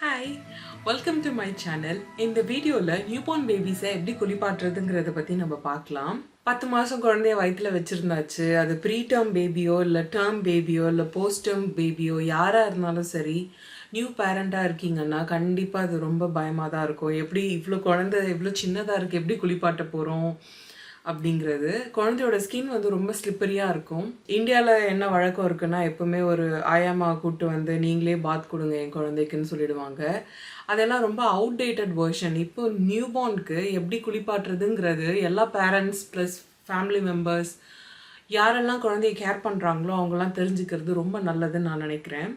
Hi, welcome to my channel. இந்த வீடியோவில் newborn பேபிஸை எப்படி குளிப்பாட்டுறதுங்கிறத பற்றி நம்ம பார்க்கலாம். 10 மாதம் குழந்தைய வயிற்றுல வச்சுருந்தாச்சு. அது ப்ரீ டேர்ம் பேபியோ இல்லை டேர்ம் பேபியோ இல்லை போஸ்ட் டேர்ம் பேபியோ யாராக இருந்தாலும் சரி, நியூ பேரண்ட்டாக இருக்கீங்கன்னா கண்டிப்பாக அது ரொம்ப பயமாக தான் இருக்கும். எப்படி இவ்வளோ குழந்தை இவ்வளோ சின்னதாக இருக்குது, எப்படி குளிப்பாட்ட போகிறோம் அப்படிங்கிறது. குழந்தையோட ஸ்கின் வந்து ரொம்ப ஸ்லிப்பரியாக இருக்கும். இந்தியாவில் என்ன வழக்கம் இருக்குன்னா, எப்போவுமே ஒரு ஆயாமா கூப்பிட்டு வந்து நீங்களே பாத் கொடுங்க என் குழந்தைக்குன்னு சொல்லிடுவாங்க. அதெல்லாம் ரொம்ப அவுடேட்டட் வெர்ஷன். இப்போ நியூபார்னுக்கு எப்படி குளிப்பாட்டுறதுங்கிறது எல்லா பேரண்ட்ஸ் ப்ளஸ் ஃபேமிலி மெம்பர்ஸ் யாரெல்லாம் குழந்தைய கேர் பண்ணுறாங்களோ அவங்களாம் தெரிஞ்சுக்கிறது ரொம்ப நல்லதுன்னு நான் நினைக்கிறேன்.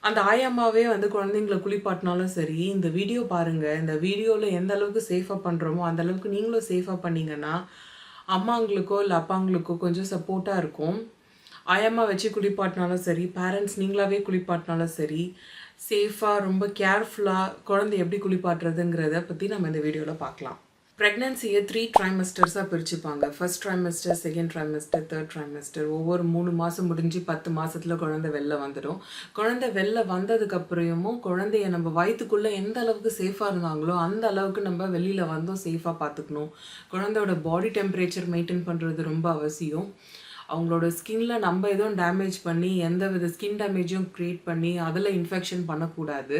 அந்த ஆயாமாவே வந்து குழந்தைங்களை குளிப்பாட்டினாலும் சரி, இந்த வீடியோ பாருங்கள். இந்த வீடியோவில் எந்த அளவுக்கு சேஃபாக பண்ணுறோமோ அந்த அளவுக்கு நீங்களும் சேஃபாக பண்ணிங்கன்னா அம்மாங்களுக்கோ இல்லை அப்பாங்களுக்கோ கொஞ்சம் சப்போர்ட்டாக இருக்கும். ஆயாமா வச்சு குளிப்பாட்டினாலும் சரி, பேரண்ட்ஸ் நீங்களாவே குளிப்பாட்டினாலும் சரி, சேஃபாக ரொம்ப கேர்ஃபுல்லாக குழந்தை எப்படி குளிப்பாட்டுறதுங்கிறத பற்றி நம்ம இந்த வீடியோவில் பார்க்கலாம். ப்ரெக்னன்சியை 3 ட்ரைமஸ்டர்ஸாக பிரிச்சுப்பாங்க. First trimester, second trimester, third trimester. ஒவ்வொரு 3 மாதம் முடிஞ்சு 10 மாதத்தில் குழந்தை வெளில வந்துடும். குழந்தை வெளில வந்ததுக்கப்புறமும் குழந்தைய நம்ம வயிற்றுக்குள்ளே எந்த அளவுக்கு சேஃபாக இருந்தாங்களோ அந்த அளவுக்கு நம்ம வெளியில் வந்தோம் சேஃபாக பார்த்துக்கணும். குழந்தையோட பாடி டெம்பரேச்சர் மெயின்டைன் பண்ணுறது ரொம்ப அவசியம். அவங்களோட ஸ்கின்ல நம்ம எதுவும் டேமேஜ் பண்ணி எந்த வித ஸ்கின் டேமேஜும் க்ரியேட் பண்ணி அதில் இன்ஃபெக்ஷன் பண்ணக்கூடாது.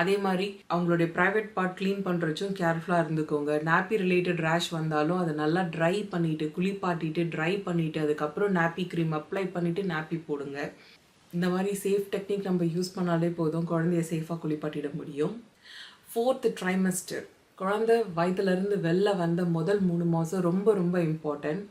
அதே மாதிரி அவங்களுடைய ப்ரைவேட் பார்ட் க்ளீன் பண்ணுறச்சும் கேர்ஃபுல்லாக இருந்துக்கோங்க. நாப்பி ரிலேட்டட் ரேஷ் வந்தாலும் அதை நல்லா ட்ரை பண்ணிவிட்டு குளிப்பாட்டிட்டு ட்ரை பண்ணிவிட்டு அதுக்கப்புறம் நாப்பி க்ரீம் அப்ளை பண்ணிவிட்டு நாப்பி போடுங்க. இந்த மாதிரி சேஃப் டெக்னிக் நம்ம யூஸ் பண்ணாலே போதும், குழந்தைய சேஃபாக குளிப்பாட்டிட முடியும். 4th ட்ரைமஸ்டர், குழந்தை வயிற்றுலேருந்து வெளில வந்த முதல் 3 மாதம் ரொம்ப ரொம்ப important.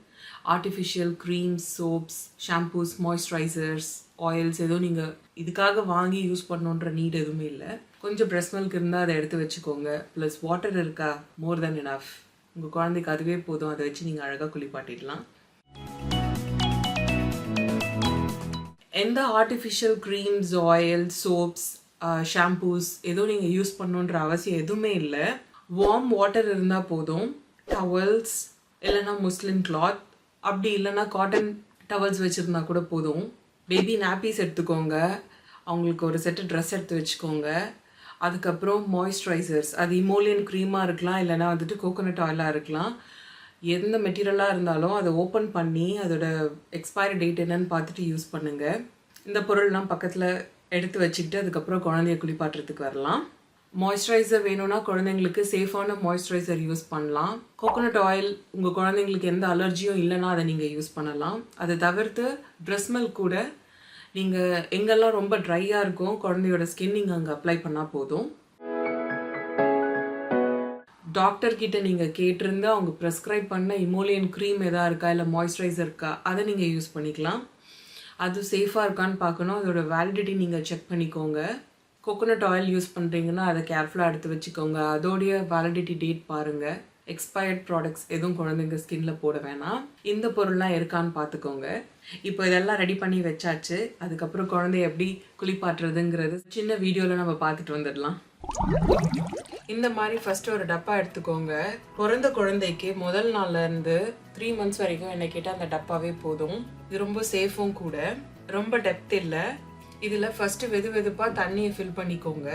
Artificial creams, soaps, shampoos, moisturisers, oils எதுவும் நீங்கள் இதுக்காக வாங்கி யூஸ் பண்ணணுன்ற நீட் எதுவுமே இல்லை. கொஞ்சம் பிரெஸ்ட் மில்க் இருந்தால் அதை எடுத்து வச்சுக்கோங்க. ப்ளஸ் வாட்டர் இருக்கா, மோர் தென் எனஃப். உங்கள் குழந்தைக்கு அதுவே போதும், அதை வச்சு நீங்கள் அழகாக குளிப்பாட்டிடலாம். எந்த artificial creams, oil, soaps, shampoos எதுவும் நீங்கள் யூஸ் பண்ணணுன்ற அவசியம் எதுவுமே இல்லை. வார்ம் வாட்டர் இருந்தால் போதும். டவல்ஸ் இல்லைன்னா முஸ்லிம் கிளாத், அப்படி இல்லைன்னா காட்டன் டவல்ஸ் வச்சுருந்தா கூட போதும். பேபி நாப்பீஸ் எடுத்துக்கோங்க. அவங்களுக்கு ஒரு செட்டு ட்ரெஸ் எடுத்து வச்சுக்கோங்க. அதுக்கப்புறம் மாய்ஸ்சரைசர்ஸ், அது இமோலியன் க்ரீமாக இருக்கலாம், இல்லைனா வந்துட்டு கோகோனட் ஆயிலாக இருக்கலாம். எந்த மெட்டீரியலாக இருந்தாலும் அதை ஓப்பன் பண்ணி அதோட எக்ஸ்பைரி டேட் என்னன்னு பார்த்துட்டு யூஸ் பண்ணுங்கள். இந்த பொருள்லாம் பக்கத்தில் எடுத்து வச்சுக்கிட்டு அதுக்கப்புறம் குழந்தைய குளிப்பாட்டுறதுக்கு வரலாம். மாய்ஸ்சரைசர் வேணும்னா குழந்தைங்களுக்கு சேஃபான மாய்ஸ்சரைசர் யூஸ் பண்ணலாம். கோகோனட் ஆயில் உங்கள் குழந்தைங்களுக்கு எந்த அலர்ஜியும் இல்லைன்னா அதை நீங்கள் யூஸ் பண்ணலாம். அதை தவிர்த்து ட்ரெஸ் மில்க் கூட நீங்கள் எங்கெல்லாம் ரொம்ப ட்ரையாக இருக்கும் குழந்தையோட ஸ்கின் நீங்கள் அங்கே அப்ளை பண்ணால் போதும். டாக்டர்கிட்ட நீங்கள் கேட்டிருந்து அவங்க ப்ரெஸ்கிரைப் பண்ண இமோலியன் க்ரீம் எதாவது இருக்கா இல்லை மாய்ஸ்சரைசர் இருக்கா அதை நீங்கள் யூஸ் பண்ணிக்கலாம். அது சேஃபாக இருக்கான்னு பார்க்கணும். அதோட வேலிடிட்டி நீங்கள் செக் பண்ணிக்கோங்க. கோகோனட் ஆயில் யூஸ் பண்ணுறீங்கன்னா அதை கேர்ஃபுல்லாக எடுத்து வச்சுக்கோங்க. அதோடைய வேலிடிட்டி டேட் பாருங்கள். எக்ஸ்பயர்ட் ப்ராடக்ட்ஸ் எதுவும் குழந்தைங்க ஸ்கின்ல போட வேணாம். இந்த பொருள்லாம் இருக்கான்னு பார்த்துக்கோங்க. இப்போ இதெல்லாம் ரெடி பண்ணி வச்சாச்சு. அதுக்கப்புறம் குழந்தைய எப்படி குளிப்பாட்டுறதுங்கிறது சின்ன வீடியோவில் நம்ம பார்த்துட்டு வந்துடலாம். இந்த மாதிரி ஃபஸ்ட்டு ஒரு டப்பா எடுத்துக்கோங்க. பிறந்த குழந்தைக்கு முதல் நாள்லேருந்து 3 months வரைக்கும் என்ன கேட்டால் அந்த டப்பாவே போதும். இது ரொம்ப சேஃபும் கூட, ரொம்ப டெப்த் இல்லை. இதில் ஃபஸ்ட்டு வெதுப்பாக தண்ணியை ஃபில் பண்ணிக்கோங்க.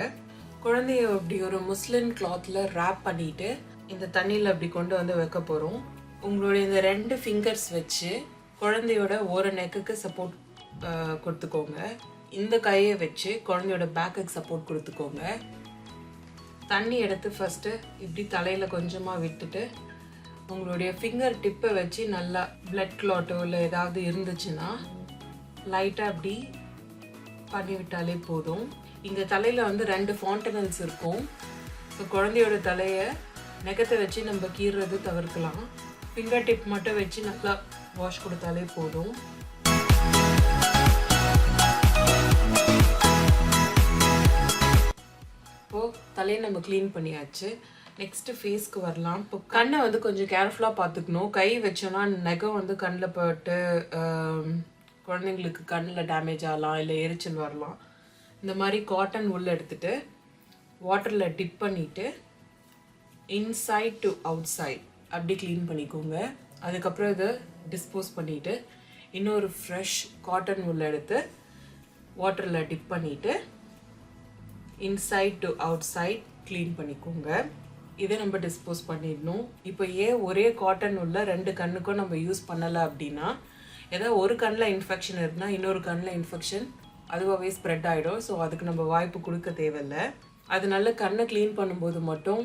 குழந்தைய அப்படி ஒரு முஸ்லிம் கிளாத்தில் ரேப் பண்ணிவிட்டு இந்த தண்ணியில் அப்படி கொண்டு வந்து வைக்க போகிறோம். உங்களுடைய இந்த 2 ஃபிங்கர்ஸ் வச்சு குழந்தையோட ஒரு நெக்குக்கு சப்போர்ட் கொடுத்துக்கோங்க. இந்த கையை வச்சு குழந்தையோட பேக்குக்கு சப்போர்ட் கொடுத்துக்கோங்க. தண்ணி எடுத்து ஃபஸ்ட்டு இப்படி தலையில் கொஞ்சமாக விட்டுட்டு உங்களுடைய ஃபிங்கர் டிப்பை வச்சு நல்லா பிளட் கிளாட்டோ இல்லை ஏதாவது இருந்துச்சுன்னா லைட்டாக அப்படி பண்ணி விட்டாலே போதும். இந்த தலையில் வந்து 2 ஃபாண்டனல்ஸ் இருக்கும். ஸோ குழந்தையோட தலையை நெகத்தை வச்சு நம்ம கீறுறது தவிர்க்கலாம். ஃபிங்கர் டிப் மட்டும் வச்சு நல்லா வாஷ் கொடுத்தாலே போதும். இப்போது தலையை நம்ம க்ளீன் பண்ணியாச்சு. நெக்ஸ்ட்டு ஃபேஸ்க்கு வரலாம். இப்போ கண்ணை வந்து கொஞ்சம் கேர்ஃபுல்லாக பார்த்துக்கணும். கை வச்சோன்னா நெகம் வந்து கண்ணில் போட்டு குழந்தைங்களுக்கு கண்ணில் டேமேஜ் ஆகலாம், இல்லை எரிச்சல் வரலாம். இந்த மாதிரி காட்டன் உள்ள எடுத்துகிட்டு வாட்டரில் டிப் பண்ணிவிட்டு இன்சைட் டு அவுட் சைட் அப்படி க்ளீன் பண்ணிக்கோங்க. அதுக்கப்புறம் இதை டிஸ்போஸ் பண்ணிவிட்டு இன்னொரு ஃப்ரெஷ் காட்டன் உள்ள எடுத்து வாட்டரில் டிப் பண்ணிவிட்டு inside to outside clean பண்ணிக்கோங்க. இதை நம்ம டிஸ்போஸ் பண்ணிடணும். இப்போ ஏன் ஒரே காட்டன் உள்ள 2 கண்ணுக்கும் நம்ம யூஸ் பண்ணலை அப்படின்னா, ஏதாவது ஒரு கண்ணில் இன்ஃபெக்ஷன் இருந்தால் இன்னொரு கண்ணில் இன்ஃபெக்ஷன் அதுவாகவே ஸ்ப்ரெட் ஆகிடும். ஸோ அதுக்கு நம்ம வாய்ப்பு கொடுக்க தேவையில்லை. அதனால கண்ணை க்ளீன் பண்ணும்போது மட்டும்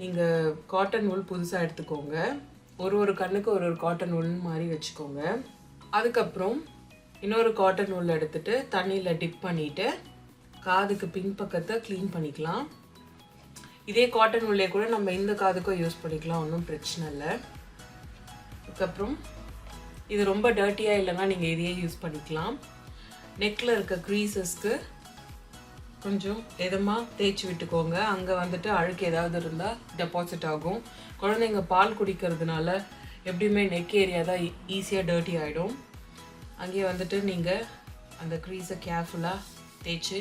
நீங்கள் காட்டன் நூல் புதுசாக எடுத்துக்கோங்க. ஒரு கண்ணுக்கு ஒரு காட்டன் நூல் மாதிரி வச்சுக்கோங்க. அதுக்கப்புறம் இன்னொரு காட்டன் நூல் எடுத்துகிட்டு தண்ணியில் டிப் பண்ணிவிட்டு காதுக்கு பின்பக்கத்தை க்ளீன் பண்ணிக்கலாம். இதே காட்டன் நூலே கூட நம்ம இந்த காதுக்கும் யூஸ் பண்ணிக்கலாம், ஒன்றும் பிரச்சனை இல்லை. அதுக்கப்புறம் இது ரொம்ப டர்ட்டியாக இல்லைன்னா நீங்கள் இதையே யூஸ் பண்ணிக்கலாம். நெக்கில் இருக்க க்ரீசஸ்க்கு கொஞ்சம் எதமாக தேய்ச்சி விட்டுக்கோங்க. அங்கே வந்துட்டு அழுக்கு ஏதாவது இருந்தால் டெபாசிட் ஆகும். குழந்தைங்க பால் குடிக்கிறதுனால எப்படியுமே நெக் ஏரியா தான் ஈஸியாக டர்ட்டி ஆகிடும். அங்கேயே வந்துட்டு நீங்கள் அந்த க்ரீஸை கேர்ஃபுல்லாக தேய்ச்சி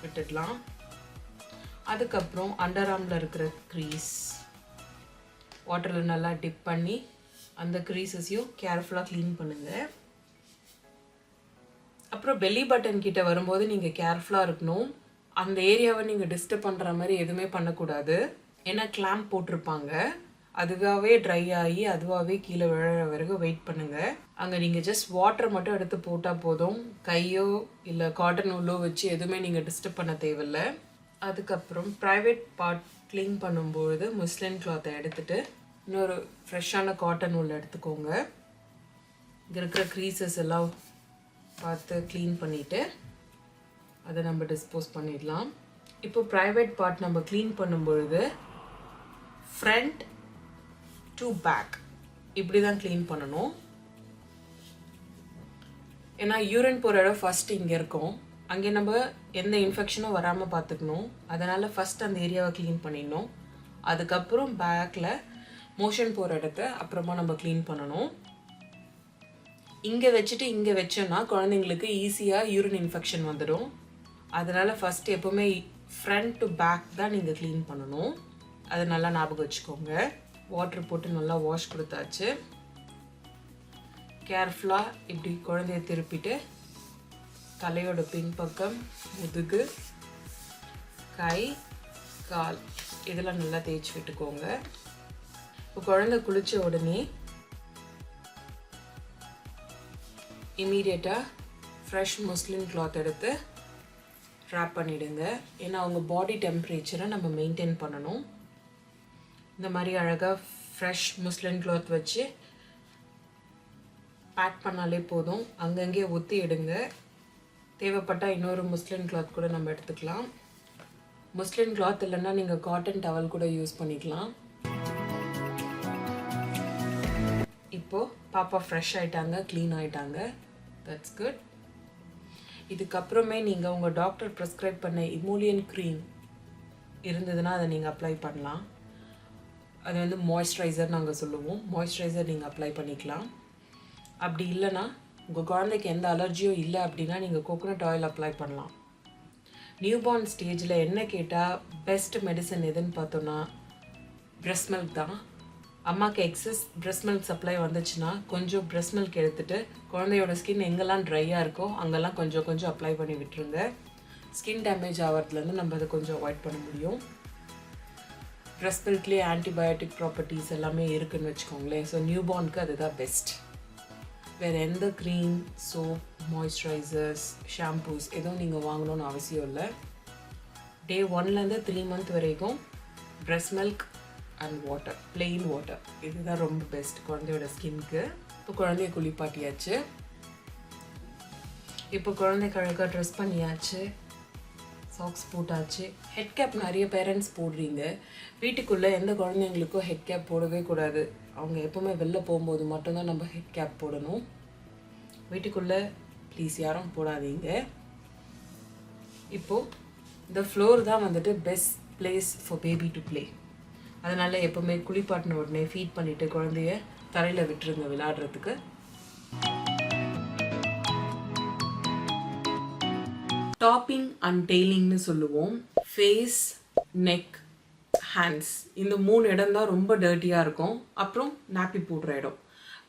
விட்டுடலாம். அதுக்கப்புறம் அண்டர் ஆர்மில் இருக்கிற க்ரீஸ் வாட்டரில் நல்லா டிப் பண்ணி அந்த க்ரீஸஸையும் கேர்ஃபுல்லாக க்ளீன் பண்ணுங்கள். அப்புறம் பெல்லி பட்டன் கிட்ட வரும்போது நீங்கள் கேர்ஃபுல்லாக இருக்கணும். அந்த ஏரியாவை நீங்கள் டிஸ்டர்ப் பண்ணுற மாதிரி எதுவுமே பண்ணக்கூடாது. ஏன்னா கிளாம்ப் போட்டிருப்பாங்க. அதுவாகவே ட்ரை ஆகி அதுவாகவே கீழே விழற வரைக்கும் வெயிட் பண்ணுங்கள். அங்கே நீங்கள் ஜஸ்ட் வாட்டர் மட்டும் எடுத்து போட்டால் போதும். கையோ இல்லை காட்டன் நூலோ வச்சு எதுவுமே நீங்கள் டிஸ்டர்ப் பண்ண தேவையில்லை. அதுக்கப்புறம் ப்ரைவேட் பார்ட் க்ளீன் பண்ணும்பொழுது முஸ்லின் கிளாத்தை எடுத்துகிட்டு இன்னொரு ஃப்ரெஷ்ஷான காட்டன் நூல் எடுத்துக்கோங்க. இங்கே இருக்கிற க்ரீசஸ் எல்லாம் பார்த்து க்ளீன் பண்ணிவிட்டு அதை நம்ம டிஸ்போஸ் பண்ணிடலாம். இப்போ ப்ரைவேட் பார்ட் நம்ம க்ளீன் பண்ணும்பொழுது ஃப்ரண்ட் டு பேக் இப்படி தான் க்ளீன் பண்ணணும். ஏன்னா யூரின் போகிற இடம் ஃபஸ்ட் இங்கே இருக்கும். அங்கே நம்ம எந்த இன்ஃபெக்ஷனும் வராமல் பார்த்துக்கணும். அதனால் ஃபஸ்ட் அந்த ஏரியாவை க்ளீன் பண்ணிடணும். அதுக்கப்புறம் பேக்கில் மோஷன் போகிற இடத்த அப்புறமா நம்ம க்ளீன் பண்ணணும். இங்கே வச்சுட்டு இங்கே வச்சோன்னா குழந்தைங்களுக்கு ஈஸியாக யூரின் இன்ஃபெக்ஷன் வந்துடும். அதனால் ஃபஸ்ட்டு எப்போவுமே ஃப்ரண்ட் டு பேக் தான் நீங்கள் க்ளீன் பண்ணணும். அது நல்லா ஞாபகம் வச்சுக்கோங்க. வாட்டர் போட்டு நல்லா வாஷ் கொடுத்தாச்சு. கேர்ஃபுல்லாக இப்படி குழந்தைய திருப்பிட்டு தலையோட பின்பக்கம், முதுகு, கை, கால் இதெல்லாம் நல்லா தேய்ச்சி விட்டுக்கோங்க. இப்போ குழந்தை குளித்த உடனே இமீடியட்டாக ஃப்ரெஷ் முஸ்லின் கிளாத் எடுத்து ரேப் பண்ணிவிடுங்க. ஏன்னா அவங்க பாடி டெம்பரேச்சரை நம்ம மெயின்டைன் பண்ணணும். இந்த மாதிரி அழகாக ஃப்ரெஷ் முஸ்லின் கிளாத் வச்சு பேக் பண்ணாலே போதும். அங்கங்கே ஒத்தி எடுங்க. தேவைப்பட்டால் இன்னொரு முஸ்லின் கிளாத் கூட நம்ம எடுத்துக்கலாம். முஸ்லின் கிளாத் இல்லைன்னா நீங்கள் காட்டன் டவல் கூட யூஸ் பண்ணிக்கலாம். இப்போது பாப்பா ஃப்ரெஷ் ஆகிட்டாங்க, க்ளீன் ஆகிட்டாங்க. That's good. இதுக்கப்புறமே நீங்கள் உங்கள் டாக்டர் ப்ரிஸ்கிரைப் பண்ண இமோலியன் க்ரீம் இருந்ததுன்னா அதை நீங்கள் அப்ளை பண்ணலாம். அது வந்து மாய்ஸ்சரைசர் நாங்கள் சொல்லுவோம். மாய்ஸ்சரைசர் நீங்கள் அப்ளை பண்ணிக்கலாம். அப்படி இல்லைன்னா உங்கள் குழந்தைக்கு எந்த அலர்ஜியும் இல்லை அப்படின்னா நீங்கள் கோகோனட் ஆயில் அப்ளை பண்ணலாம். நியூபார்ன் ஸ்டேஜில் என்ன கேட்டால் பெஸ்ட் மெடிசன் எதுன்னு பார்த்தோன்னா பிரெஸ்ட் மில்க் தான். அம்மாவுக்கு எக்ஸஸ் பிரெஸ்ட் மில்க் சப்ளை வந்துச்சுன்னா கொஞ்சம் பிரெஸ்ட் மில்க் எடுத்துகிட்டு குழந்தையோட ஸ்கின் எங்கெல்லாம் ட்ரையாக இருக்கோ அங்கெல்லாம் கொஞ்சம் கொஞ்சம் அப்ளை பண்ணி விட்டுருங்க. ஸ்கின் டேமேஜ் ஆகிறதுலேருந்து நம்ம அதை கொஞ்சம் அவாய்ட் பண்ண முடியும். பிரெஸ்ட் மில்க்லேயே ஆன்டிபயோட்டிக் ப்ராப்பர்ட்டிஸ் எல்லாமே இருக்குதுன்னு வச்சுக்கோங்களேன். ஸோ நியூபார்னுக்கு அதுதான் பெஸ்ட். வேறு எந்த க்ரீம், சோப், மாய்ஸ்சரைசர்ஸ், ஷாம்பூஸ் எதுவும் நீங்கள் வாங்கணும்னு அவசியம் இல்லை. டே 1லேருந்து 3 month வரைக்கும் breast milk and water, plain water இதுதான் ரொம்ப பெஸ்ட் குழந்தையோட ஸ்கின்க்கு. இப்போ குழந்தைய குளிப்பாட்டியாச்சு. இப்போ குழந்தைக்கு அழகாக ட்ரெஸ் பண்ணியாச்சு, சாக்ஸ் போட்டாச்சு. ஹெட் கேப் நிறைய பேரண்ட்ஸ் போடுறீங்க. வீட்டுக்குள்ளே எந்த குழந்தைங்களுக்கும் ஹெட் கேப் போடவே கூடாது. அவங்க எப்போவுமே வெளில போகும்போது மட்டும்தான் நம்ம ஹெட் கேப் போடணும். வீட்டுக்குள்ளே ப்ளீஸ் யாரும் போடாதீங்க. இப்போது இந்த ஃப்ளோர் தான் வந்துட்டு best place for baby to play. அதனால் எப்போவுமே குளிப்பாட்டின உடனே ஃபீட் பண்ணிவிட்டு குழந்தைய தரையில் விட்டுருங்க விளையாடுறதுக்கு. டாப்பிங் அண்ட் டெய்லிங்னு சொல்லுவோம். ஃபேஸ், நெக், ஹேண்ட்ஸ் இந்த 3 இடம் தான் ரொம்ப டர்ட்டியாக இருக்கும். அப்புறம் நாப்பி போடுற இடம்.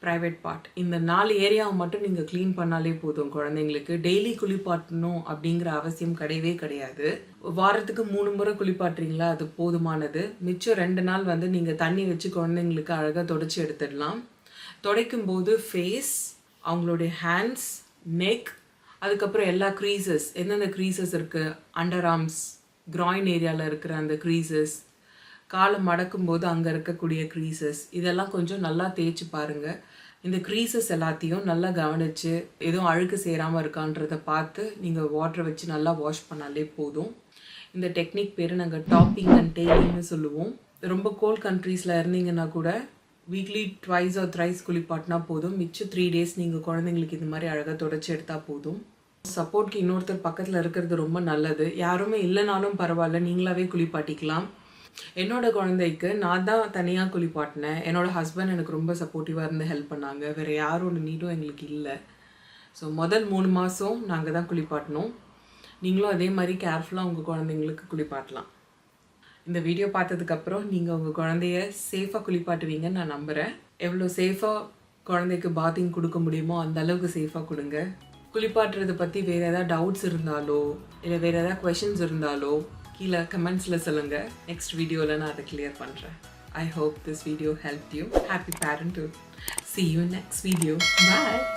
ப்ரைவேட் பார்ட், இந்த 4 ஏரியாவை மட்டும் நீங்கள் க்ளீன் பண்ணாலே போதும். குழந்தைங்களுக்கு டெய்லி குளிப்பாட்டணும் அப்படிங்கிற அவசியம் கிடையவே கிடையாது. வாரத்துக்கு 3 முறை குளிப்பாட்டுறீங்களா, அது போதுமானது. மிச்சம் 2 நாள் வந்து நீங்கள் தண்ணி வச்சு குழந்தைங்களுக்கு அழகாக தொடச்சி எடுத்துடலாம். துடைக்கும் போது ஃபேஸ், அவங்களுடைய ஹேண்ட்ஸ், நெக், அதுக்கப்புறம் எல்லா க்ரீசஸ், எந்தெந்த க்ரீசஸ் இருக்குது, அண்டர் ஆர்ம்ஸ், கிராயின் ஏரியாவில் இருக்கிற அந்த க்ரீசஸ், காலை மடக்கும்போது அங்கே இருக்கக்கூடிய க்ரீசஸ், இதெல்லாம் கொஞ்சம் நல்லா தேய்ச்சி பாருங்கள். இந்த க்ரீசஸ் எல்லாத்தையும் நல்லா கவனித்து எதுவும் அழுக்கு சேராமல் இருக்கான்றதை பார்த்து நீங்கள் வாட்டரை வச்சு நல்லா வாஷ் பண்ணாலே போதும். இந்த டெக்னிக் பேர் நாங்கள் டாப்பிங் அண்ட் டெய்லிங்னு சொல்லுவோம். ரொம்ப கோல்ட் கண்ட்ரீஸில் இருந்தீங்கன்னா கூட வீக்லி 2 or 3 குளிப்பாட்டினா போதும். மிச்சம் 3 days நீங்கள் குழந்தைங்களுக்கு இது மாதிரி அழகாக தொடச்சி எடுத்தால் போதும். சப்போர்ட்க்கு இன்னொருத்தர் பக்கத்தில் இருக்கிறது ரொம்ப நல்லது. யாருமே இல்லைனாலும் பரவாயில்ல, நீங்களாவே குளிப்பாட்டிக்கலாம். என்னோட குழந்தைக்கு நான் தான் தனியாக குளிப்பாட்டினேன். என்னோடய ஹஸ்பண்ட் எனக்கு ரொம்ப சப்போர்ட்டிவாக இருந்து ஹெல்ப் பண்ணாங்க. வேறு யாரோட நீடும் எங்களுக்கு இல்லை. ஸோ முதல் 3 மாதம் நாங்கள் தான் குளிப்பாட்டினோம். நீங்களும் அதே மாதிரி கேர்ஃபுல்லாக உங்கள் குழந்தைங்களுக்கு குளிப்பாட்டலாம். இந்த வீடியோ பார்த்ததுக்கப்புறம் நீங்கள் உங்கள் குழந்தைய சேஃபாக குளிப்பாட்டுவீங்கன்னு நான் நம்புகிறேன். எவ்வளோ சேஃபாக குழந்தைக்கு பாத்திங் கொடுக்க முடியுமோ அந்த அளவுக்கு சேஃபாக கொடுங்க. குளிப்பாட்டுறதை பற்றி வேறு ஏதாவது டவுட்ஸ் இருந்தாலோ இல்லை வேறு ஏதாவது கொஷின்ஸ் இருந்தாலோ கீழே கமெண்ட்ஸில் சொல்லுங்கள். நெக்ஸ்ட் வீடியோவில் நான் அதை கிளியர் பண்ணுறேன். I hope this video helped you. Happy parenthood. See you in next video. Bye.